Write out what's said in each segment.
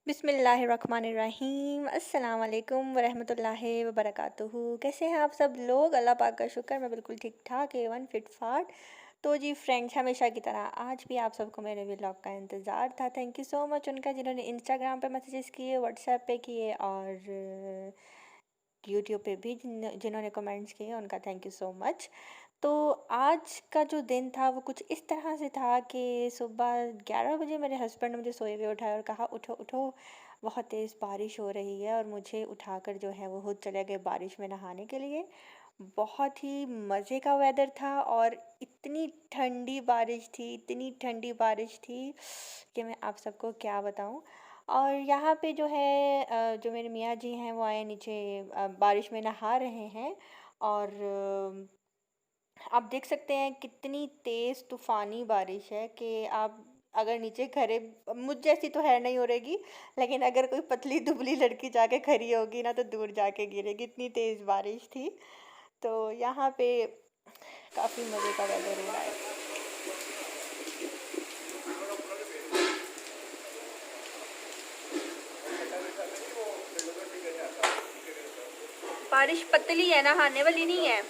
बिस्मिल्लाहिर्रहमानिर्रहीम अस्सलाम वालेकुम वरहमतुल्लाहि वबरकातुहू। कैसे हैं आप सब लोग? अल्लाह पाक का शुक्र, मैं बिल्कुल ठीक ठाक एवन फिट फाट। तो जी फ्रेंड्स, हमेशा की तरह आज भी आप सबको मेरे व्लॉग का इंतज़ार था। थैंक यू सो मच उनका जिन्होंने इंस्टाग्राम पे मैसेजेस किए, व्हाट्सएप पे किए और यूट्यूब पे भी जिन्होंने कमेंट्स किए, उनका थैंक यू सो मच। तो आज का जो दिन था वो कुछ इस तरह से था कि सुबह 11 बजे मेरे हस्बैंड ने मुझे सोए हुए उठाया और कहा उठो उठो, बहुत तेज़ बारिश हो रही है। और मुझे उठाकर जो है वो खुद चले गए बारिश में नहाने के लिए। बहुत ही मज़े का वेदर था और इतनी ठंडी बारिश थी, इतनी ठंडी बारिश थी कि मैं आप सबको क्या बताऊं। और यहाँ पे जो है जो मेरे मियाँ जी हैं वो आए नीचे, बारिश में नहा रहे हैं। और आप देख सकते हैं कितनी तेज़ तूफ़ानी बारिश है कि आप अगर नीचे खड़े, मुझ जैसी तो है नहीं हो रहेगी, लेकिन अगर कोई पतली दुबली लड़की जाके खड़ी होगी ना तो दूर जाके गिरेगी, इतनी तेज़ बारिश थी। तो यहाँ पे काफ़ी मज़े का वेदर हो रहा है। बारिश पतली है, नहाने वाली नहीं है।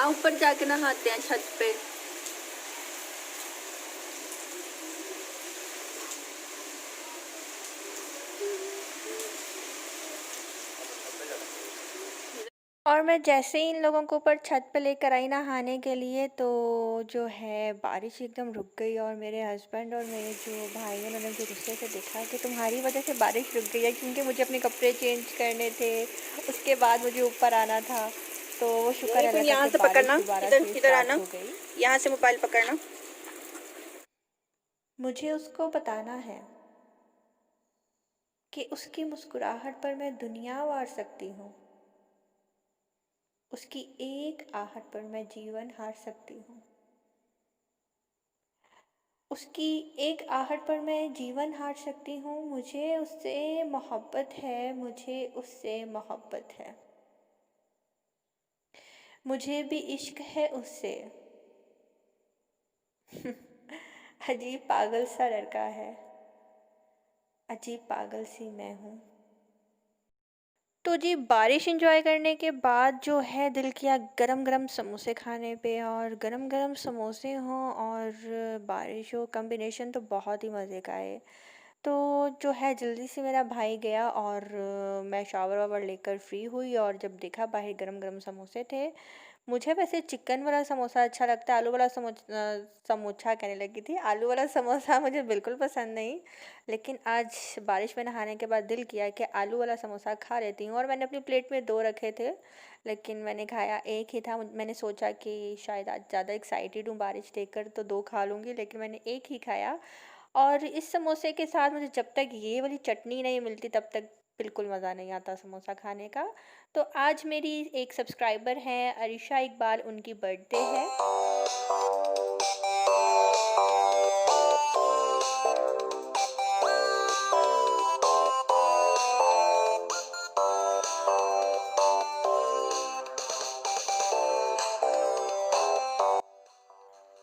ऊपर जाके नहाते हैं छत पे। और मैं जैसे ही इन लोगों को ऊपर छत पे लेकर आई नहाने के लिए, तो जो है बारिश एकदम रुक गई। और मेरे हस्बैंड और मेरे जो भाई हैं, उन्होंने मुझे गुस्से से देखा कि तुम्हारी वजह से बारिश रुक गई है, क्योंकि मुझे अपने कपड़े चेंज करने थे, उसके बाद मुझे ऊपर आना था। तो वो शुक्र अल्लाह का यहाँ कि से बारिश पकड़ना, दोबारा इधर से इधर स्टार्ट आना, हो गई। यहाँ से मोबाइल पकड़ना। मुझे उसको बताना है कि उसकी मुस्कुराहट पर मैं दुनिया वार सकती हूँ, उसकी एक आहट पर मैं जीवन हार सकती हूँ, उसकी एक आहट पर मैं जीवन हार सकती हूँ। मुझे उससे मोहब्बत है, मुझे उससे मोहब्बत है, मुझे भी इश्क है उससे। अजीब पागल सा लड़का है, अजीब पागल सी मैं हूँ। तो जी बारिश एंजॉय करने के बाद जो है दिल किया गरम गरम समोसे खाने पे। और गरम गरम समोसे हों और बारिश हो, कॉम्बिनेशन तो बहुत ही मज़े का है। तो जो है जल्दी से मेरा भाई गया और मैं शावर वावर लेकर फ्री हुई और जब देखा बाहर गरम गरम समोसे थे। मुझे वैसे चिकन वाला समोसा अच्छा लगता है, आलू वाला समोसा कहने लगी थी, आलू वाला समोसा मुझे बिल्कुल पसंद नहीं। लेकिन आज बारिश में नहाने के बाद दिल किया कि आलू वाला समोसा खा लेती हूँ। और मैंने अपनी प्लेट में दो रखे थे, लेकिन मैंने खाया एक ही था। मैंने सोचा कि शायद आज ज़्यादा एक्साइटेड हूँ बारिश देखकर तो दो खा लूँगी, लेकिन मैंने एक ही खाया। और इस समोसे के साथ मुझे जब तक ये वाली चटनी नहीं मिलती तब तक बिल्कुल मज़ा नहीं आता समोसा खाने का। तो आज मेरी एक सब्सक्राइबर हैं अरिशा इकबाल, उनकी बर्थडे है।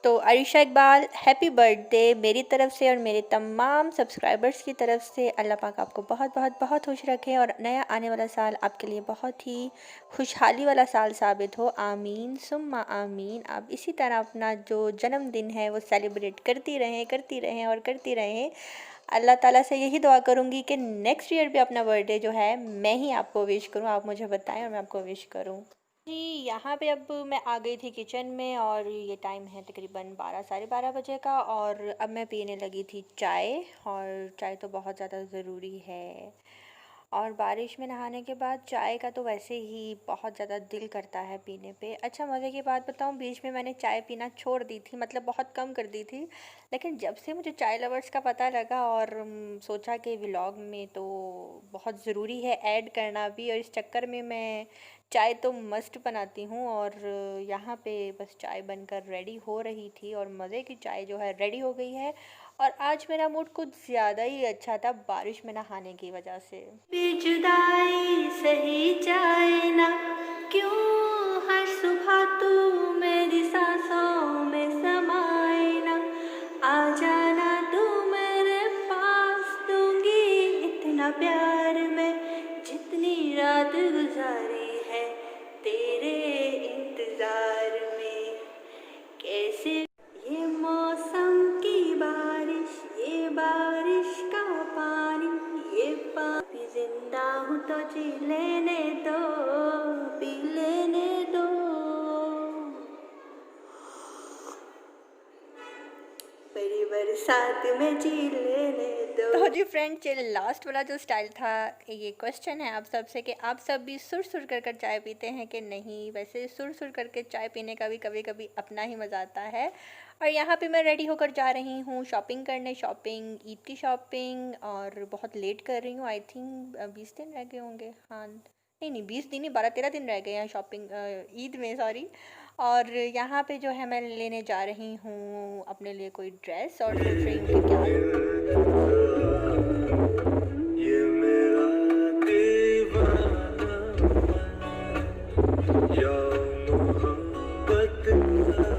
तो अरिशा इकबाल, हैप्पी बर्थडे मेरी तरफ़ से और मेरे तमाम सब्सक्राइबर्स की तरफ़ से। अल्लाह पाक आपको बहुत बहुत बहुत खुश रखे और नया आने वाला साल आपके लिए बहुत ही खुशहाली वाला साल साबित हो। आमीन सुम्मा आमीन। आप इसी तरह अपना जो जन्मदिन है वो सेलिब्रेट करती रहें और करती रहें। अल्लाह ताला से यही दुआ करूँगी कि नेक्स्ट ईयर भी अपना बर्थडे जो है मैं ही आपको विश करूँ, आप मुझे बताएं और मैं आपको विश करूँ। जी यहाँ पे अब मैं आ गई थी किचन में और ये टाइम है तकरीबन 12 साढ़े 12 बजे का। और अब मैं पीने लगी थी चाय, और चाय तो बहुत ज़्यादा ज़रूरी है। और बारिश में नहाने के बाद चाय का तो वैसे ही बहुत ज़्यादा दिल करता है पीने पे। अच्छा, मज़े की बात बताऊँ, बीच में मैंने चाय पीना छोड़ दी थी, मतलब बहुत कम कर दी थी। लेकिन जब से मुझे चाय लवर्स का पता लगा और सोचा कि व्लॉग में तो बहुत ज़रूरी है ऐड करना भी, और इस चक्कर में मैं चाय तो मस्ट बनाती हूँ। और यहाँ पे बस चाय बनकर रेडी हो रही थी और मज़े की चाय जो है रेडी हो गई है। और आज मेरा मूड कुछ ज़्यादा ही अच्छा था बारिश में नहाने की वजह से। बेजुदाई सही जाए ना, क्यों हर सुबह तू मेरी सांसों में समाए ना, आ जाना तू मेरे पास, दूंगी इतना प्यार मैं, जितनी रात गुजारी है तेरे इंतजार में। कैसे ये मौसम की बारिश, ये बारिश का पानी, ये पानी, जिंदा हूँ तो जी लेने दो, पी लेने दो। बड़ी बरसात में जी लेने दो। तो जी फ्रेंड्स, ये लास्ट वाला जो स्टाइल था, ये क्वेश्चन है आप सब से कि आप सब भी सुर सुर कर चाय पीते हैं कि नहीं। वैसे सुर सुर करके चाय पीने का भी कभी कभी अपना ही मज़ा आता है। और यहाँ पे मैं रेडी होकर जा रही हूँ शॉपिंग करने, शॉपिंग, ईद की शॉपिंग। और बहुत लेट कर रही हूँ, आई थिंक 20 दिन रह गए होंगे। हाँ, नहीं नहीं, 20 दिन नहीं, 12-13 दिन रह गए हैं शॉपिंग, ईद में, सॉरी। और यहाँ पे जो है मैं लेने जा रही हूँ अपने लिए कोई ड्रेस, और सोच रही हूँ कि क्या ये मेरा दीवाना या मोहब्बत का।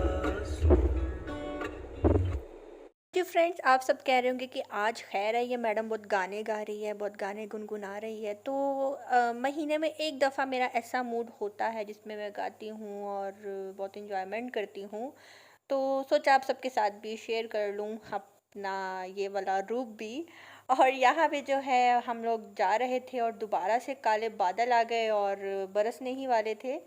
जी फ्रेंड्स, आप सब कह रहे होंगे कि आज खैर है, ये मैडम बहुत गाने गा रही है, बहुत गाने गुनगुना रही है। तो महीने में एक दफ़ा मेरा ऐसा मूड होता है जिसमें मैं गाती हूँ और बहुत इन्जॉयमेंट करती हूँ। तो सोचा आप सबके साथ भी शेयर कर लूँ अपना ये वाला रूप भी। और यहाँ पे जो है हम लोग जा रहे थे और दोबारा से काले बादल आ गए और बरसने ही वाले थे।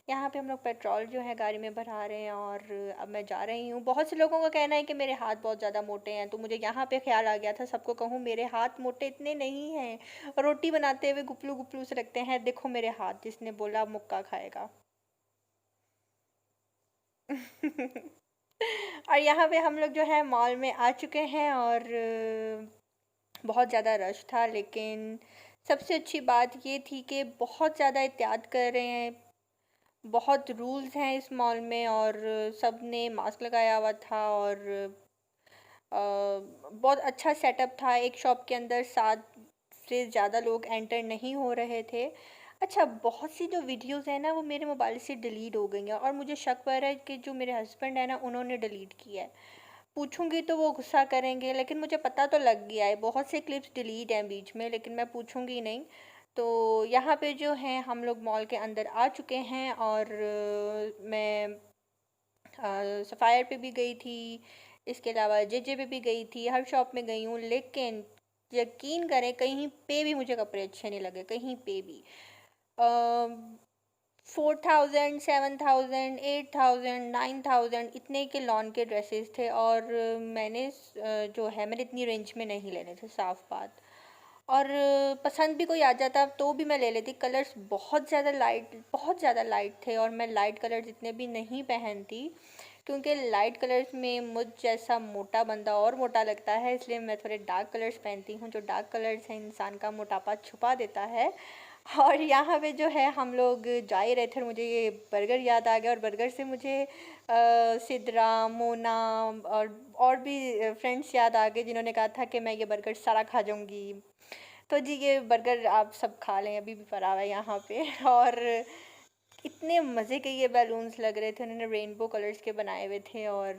यहाँ पे हम लोग पेट्रोल जो है गाड़ी में भरा रहे हैं और अब मैं जा रही हूँ। बहुत से लोगों का कहना है कि मेरे हाथ बहुत ज़्यादा मोटे हैं, तो मुझे यहाँ पे ख्याल आ गया था सबको कहूँ मेरे हाथ मोटे इतने नहीं हैं। रोटी बनाते हुए गुपलू गुपलू से लगते हैं, देखो मेरे हाथ, जिसने बोला मुक्का खाएगा। और यहाँ पे हम लोग जो है मॉल में आ चुके हैं और बहुत ज़्यादा रश था, लेकिन सबसे अच्छी बात ये थी कि बहुत ज़्यादा एहतियात कर रहे हैं, बहुत रूल्स हैं इस मॉल में, और सब ने मास्क लगाया हुआ था। और बहुत अच्छा सेटअप था। एक शॉप के अंदर 7 से ज़्यादा लोग एंटर नहीं हो रहे थे। अच्छा, बहुत सी जो वीडियोस हैं ना वो मेरे मोबाइल से डिलीट हो गई हैं, और मुझे शक पड़ रहा है कि जो मेरे हस्बैंड है ना उन्होंने डिलीट किया है। पूछूंगी तो वो गुस्सा करेंगे, लेकिन मुझे पता तो लग गया है, बहुत से क्लिप्स डिलीट हैं बीच में, लेकिन मैं पूछूंगी नहीं। तो यहाँ पे जो है हम लोग मॉल के अंदर आ चुके हैं और मैं सफ़ायर पे भी गई थी, इसके अलावा जेजे पे भी गई थी, हर शॉप में गई हूँ, लेकिन यकीन करें कहीं पे भी मुझे कपड़े अच्छे नहीं लगे, कहीं पे भी। 4000, 7000, 8000, 9000 इतने के लॉन के ड्रेसेस थे, और मैंने जो है मैंने इतनी रेंज में नहीं लेने थे, साफ बात। और पसंद भी कोई आ जाता तो भी मैं ले लेती। कलर्स बहुत ज़्यादा लाइट थे, और मैं लाइट कलर्स इतने भी नहीं पहनती, क्योंकि लाइट कलर्स में मुझ जैसा मोटा बंदा और मोटा लगता है, इसलिए मैं थोड़े डार्क कलर्स पहनती हूँ। जो डार्क कलर्स हैं इंसान का मोटापा छुपा देता है। और यहाँ पे जो है हम लोग जा ही रहे थे और मुझे ये बर्गर याद आ गया, और बर्गर से मुझे सिद्रा, मोना और भी फ्रेंड्स याद आ गए, जिन्होंने कहा था कि मैं ये बर्गर सारा खा जाऊँगी। तो जी ये बर्गर आप सब खा लें, अभी भी पड़ा हुआ है यहाँ पे। और इतने मज़े के ये बैलून्स लग रहे थे, उन्होंने रेनबो कलर्स के बनाए हुए थे। और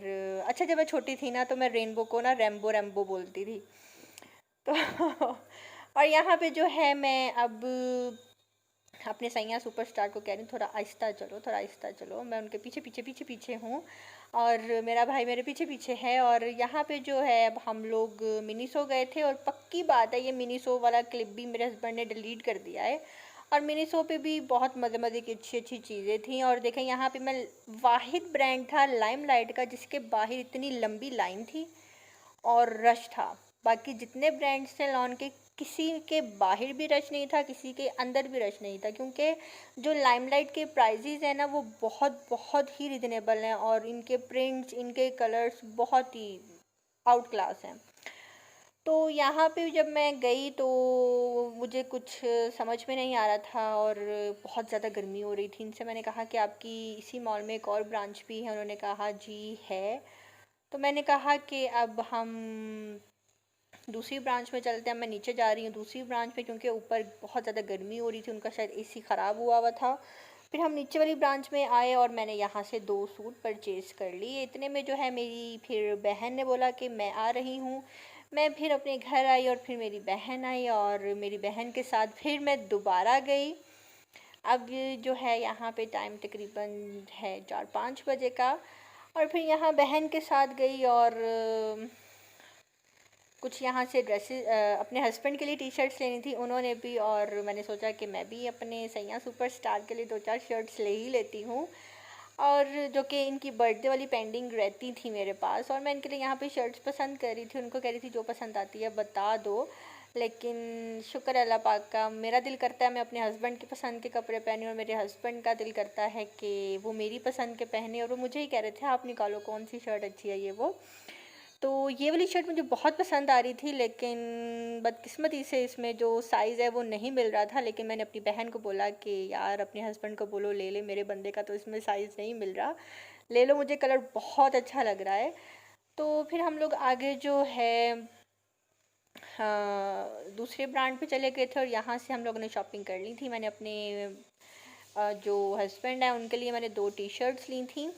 अच्छा, जब मैं छोटी थी ना तो मैं रेनबो को ना रैम्बो रैम्बो बोलती थी। तो और यहाँ पे जो है मैं अब अपने सैया सुपरस्टार को कह रही हूँ थोड़ा आहिस्ता चलो, थोड़ा आहिस्ता चलो। मैं उनके पीछे पीछे पीछे पीछे हूँ, और मेरा भाई मेरे पीछे पीछे है। और यहाँ पे जो है अब हम लोग मिनीसो गए थे, और पक्की बात है ये मिनीसो वाला क्लिप भी मेरे हस्बैंड ने डिलीट कर दिया है। और मिनीसो पे भी बहुत मज़े मज़े की अच्छी अच्छी चीज़ें थी। और देखें यहाँ पे मैं, वाहिद ब्रांड था लाइमलाइट का जिसके बाहर इतनी लंबी लाइन थी और रश था। बाकी जितने ब्रांड्स थे लॉन के किसी के बाहर भी रश नहीं था, किसी के अंदर भी रश नहीं था, क्योंकि जो लाइमलाइट के प्राइजेज़ हैं ना वो बहुत बहुत ही रिजनेबल हैं और इनके प्रिंट्स, इनके कलर्स बहुत ही आउट क्लास हैं। तो यहाँ पे जब मैं गई तो मुझे कुछ समझ में नहीं आ रहा था और बहुत ज़्यादा गर्मी हो रही थी। इनसे मैंने कहा कि आपकी इसी मॉल में एक और ब्रांच भी है? उन्होंने कहा जी है। तो मैंने कहा कि अब हम दूसरी ब्रांच में चलते हैं। मैं नीचे जा रही हूँ दूसरी ब्रांच में, क्योंकि ऊपर बहुत ज़्यादा गर्मी हो रही थी, उनका शायद एसी ख़राब हुआ हुआ था। फिर हम नीचे वाली ब्रांच में आए और मैंने यहाँ से 2 सूट परचेज़ कर लिए। इतने में जो है मेरी फिर बहन ने बोला कि मैं आ रही हूँ। मैं फिर अपने घर आई और फिर मेरी बहन आई और मेरी बहन के साथ फिर मैं दोबारा गई। अब जो है यहाँ पे टाइम तकरीबन है 4-5 बजे का, और फिर यहाँ बहन के साथ गई और कुछ यहाँ से ड्रेसेस अपने हस्बैंड के लिए टी शर्ट्स लेनी थी उन्होंने भी, और मैंने सोचा कि मैं भी अपने सैया सुपरस्टार के लिए 2-4 शर्ट्स ले ही लेती हूँ, और जो कि इनकी बर्थडे वाली पेंडिंग रहती थी मेरे पास। और मैं इनके लिए यहाँ पे शर्ट्स पसंद कर रही थी, उनको कह रही थी जो पसंद आती है बता दो। लेकिन शुक्र अल्लाह पाक का, मेरा दिल करता है मैं अपने हस्बैंड की पसंद के कपड़े पहनी और मेरे हस्बैंड का दिल करता है कि वो मेरी पसंद के पहने, और वो मुझे ही कह रहे थे आप निकालो कौन सी शर्ट अच्छी है ये वो। तो ये वाली शर्ट मुझे बहुत पसंद आ रही थी, लेकिन बदकिस्मती से इसमें जो साइज़ है वो नहीं मिल रहा था। लेकिन मैंने अपनी बहन को बोला कि यार अपने हस्बैंड को बोलो ले ले, मेरे बंदे का तो इसमें साइज़ नहीं मिल रहा, ले लो, मुझे कलर बहुत अच्छा लग रहा है। तो फिर हम लोग आगे जो है दूसरे ब्रांड पे चले गए थे और यहाँ से हम लोगों ने शॉपिंग कर ली थी। मैंने अपने जो हस्बैंड है उनके लिए मैंने 2 टी शर्ट्स ली थी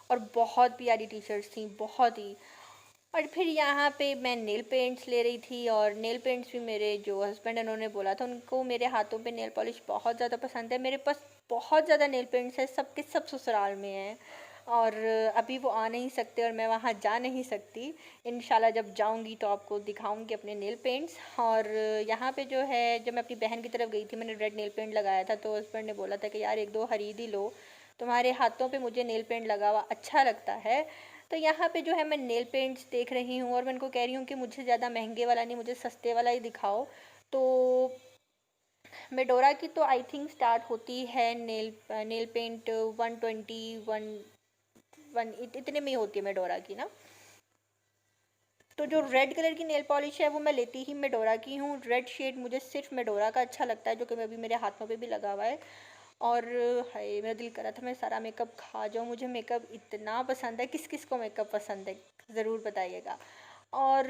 और बहुत प्यारी टी शर्ट्स थी, बहुत ही। और फिर यहाँ पे मैं नेल पेंट्स ले रही थी, और नेल पेंट्स भी मेरे जो हस्बैंड हैं उन्होंने बोला था, उनको मेरे हाथों पे नेल पॉलिश बहुत ज़्यादा पसंद है। मेरे पास बहुत ज़्यादा नेल पेंट्स है, सब के सब ससुराल में हैं, और अभी वो आ नहीं सकते और मैं वहाँ जा नहीं सकती। इंशाल्लाह जब जाऊँगी तो आपको दिखाऊँगी अपने नेल पेंट्स। और यहाँ पे जो है जब मैं अपनी बहन की तरफ गई थी मैंने रेड नेल पेंट लगाया था, तो हस्बैंड ने बोला था कि यार 1-2 खरीद ही लो, तुम्हारे हाथों पे मुझे नेल पेंट लगा हुआ अच्छा लगता है। तो यहाँ पे जो है मैं नेल पेंट्स देख रही हूँ और मैं उनको कह रही हूँ कि मुझे ज़्यादा महंगे वाला नहीं, मुझे सस्ते वाला ही दिखाओ। तो मेडोरा की तो आई थिंक स्टार्ट होती है नेल नेल पेंट 120 वन इतने में ही होती है मेडोरा की ना। तो जो रेड कलर की नेल पॉलिश है वो मैं लेती ही मेडोरा की हूँ। रेड शेड मुझे सिर्फ मेडोरा का अच्छा लगता है, जो कि अभी मेरे हाथों पे भी लगा हुआ है। और हाय मेरा दिल करा था मैं सारा मेकअप खा जाऊँ, मुझे मेकअप इतना पसंद है। किस किस को मेकअप पसंद है ज़रूर बताइएगा। और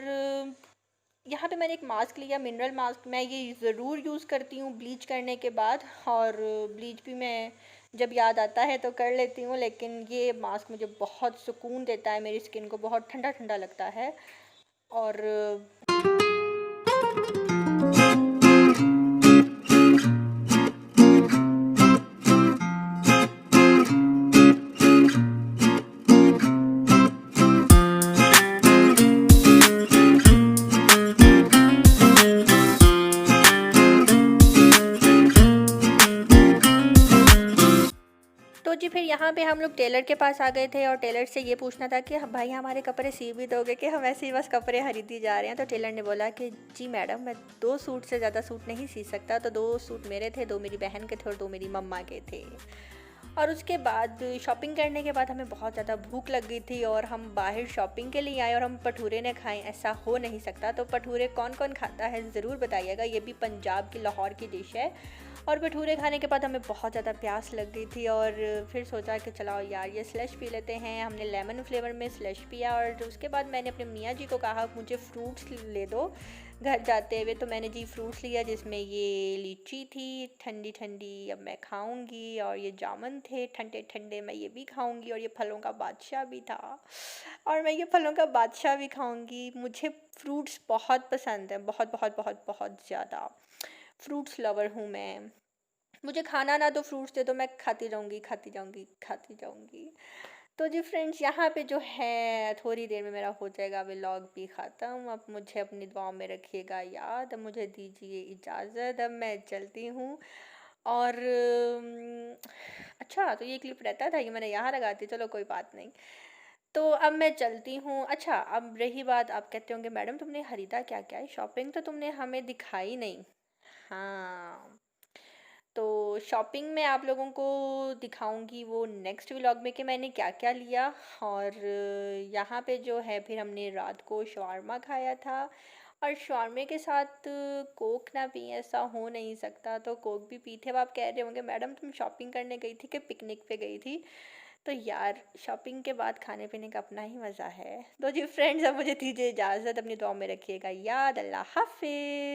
यहाँ पे मैंने एक मास्क लिया, मिनरल मास्क। मैं ये ज़रूर यूज़ करती हूँ ब्लीच करने के बाद, और ब्लीच भी मैं जब याद आता है तो कर लेती हूँ। लेकिन ये मास्क मुझे बहुत सुकून देता है, मेरी स्किन को बहुत ठंडा ठंडा लगता है। और तो जी फिर यहाँ पे हम लोग टेलर के पास आ गए थे और टेलर से ये पूछना था कि भाई हमारे कपड़े सी भी दोगे, कि हम ऐसे ही बस कपड़े खरीदी जा रहे हैं। तो टेलर ने बोला कि जी मैडम मैं 2 सूट से ज़्यादा सूट नहीं सी सकता। तो 2 सूट मेरे थे, 2 मेरी बहन के थे और 2 मेरी मम्मा के थे। और उसके बाद शॉपिंग करने के बाद हमें बहुत ज़्यादा भूख लग गई थी और हम बाहर शॉपिंग के लिए आए और हम भटूरे ने खाएं, ऐसा हो नहीं सकता। तो भटूरे कौन कौन खाता है ज़रूर बताइएगा, ये भी पंजाब की लाहौर की डिश है। और भटूरे खाने के बाद हमें बहुत ज़्यादा प्यास लग गई थी और फिर सोचा कि चलाओ यार ये स्लश पी लेते हैं। हमने लेमन फ्लेवर में स्लश पिया और उसके बाद मैंने अपने मियाँ जी को कहा मुझे फ्रूट्स ले दो घर जाते हुए। तो मैंने जी फ्रूट्स लिया, जिसमें ये लीची थी ठंडी ठंडी, अब मैं खाऊंगी, और ये जामुन थे ठंडे ठंडे, मैं ये भी खाऊंगी, और ये फलों का बादशाह भी था और मैं ये फलों का बादशाह भी खाऊंगी। मुझे फ्रूट्स बहुत पसंद है, बहुत बहुत बहुत बहुत ज़्यादा फ्रूट्स लवर हूँ मैं। मुझे खाना ना तो फ्रूट्स दे दो, मैं खाती जाऊंगी खाती जाऊंगी खाती जाऊंगी। तो जी फ्रेंड्स यहाँ पे जो है थोड़ी देर में मेरा हो जाएगा व्लॉग भी ख़त्म। अब मुझे अपनी दुआओं में रखिएगा याद। अब मुझे दीजिए इजाज़त, अब मैं चलती हूँ। और अच्छा तो ये क्लिप रहता था, ये मैंने यहाँ लगा दी, चलो कोई बात नहीं। तो अब मैं चलती हूँ। अच्छा, अब रही बात, आप कहते होंगे मैडम तुमने खरीदा क्या-क्या है? शॉपिंग तो तुमने हमें दिखाई नहीं। हाँ, तो शॉपिंग मैं आप लोगों को दिखाऊँगी वो नेक्स्ट व्लॉग में कि मैंने क्या-क्या लिया। और यहाँ पे जो है फिर हमने रात को शवारमा खाया था, और शवारमे के साथ कोक ना पिएँ ऐसा हो नहीं सकता, तो कोक भी पी थे। अब आप कह रहे होंगे मैडम तुम शॉपिंग करने गई थी कि पिकनिक पे गई थी? तो यार शॉपिंग के बाद खाने-पीने का अपना ही मज़ा है। तो जी फ्रेंड्स, अब मुझे दीजिए इजाज़त, अपनी दुआ में रखिएगा याद। अल्लाह हाफ़िज़।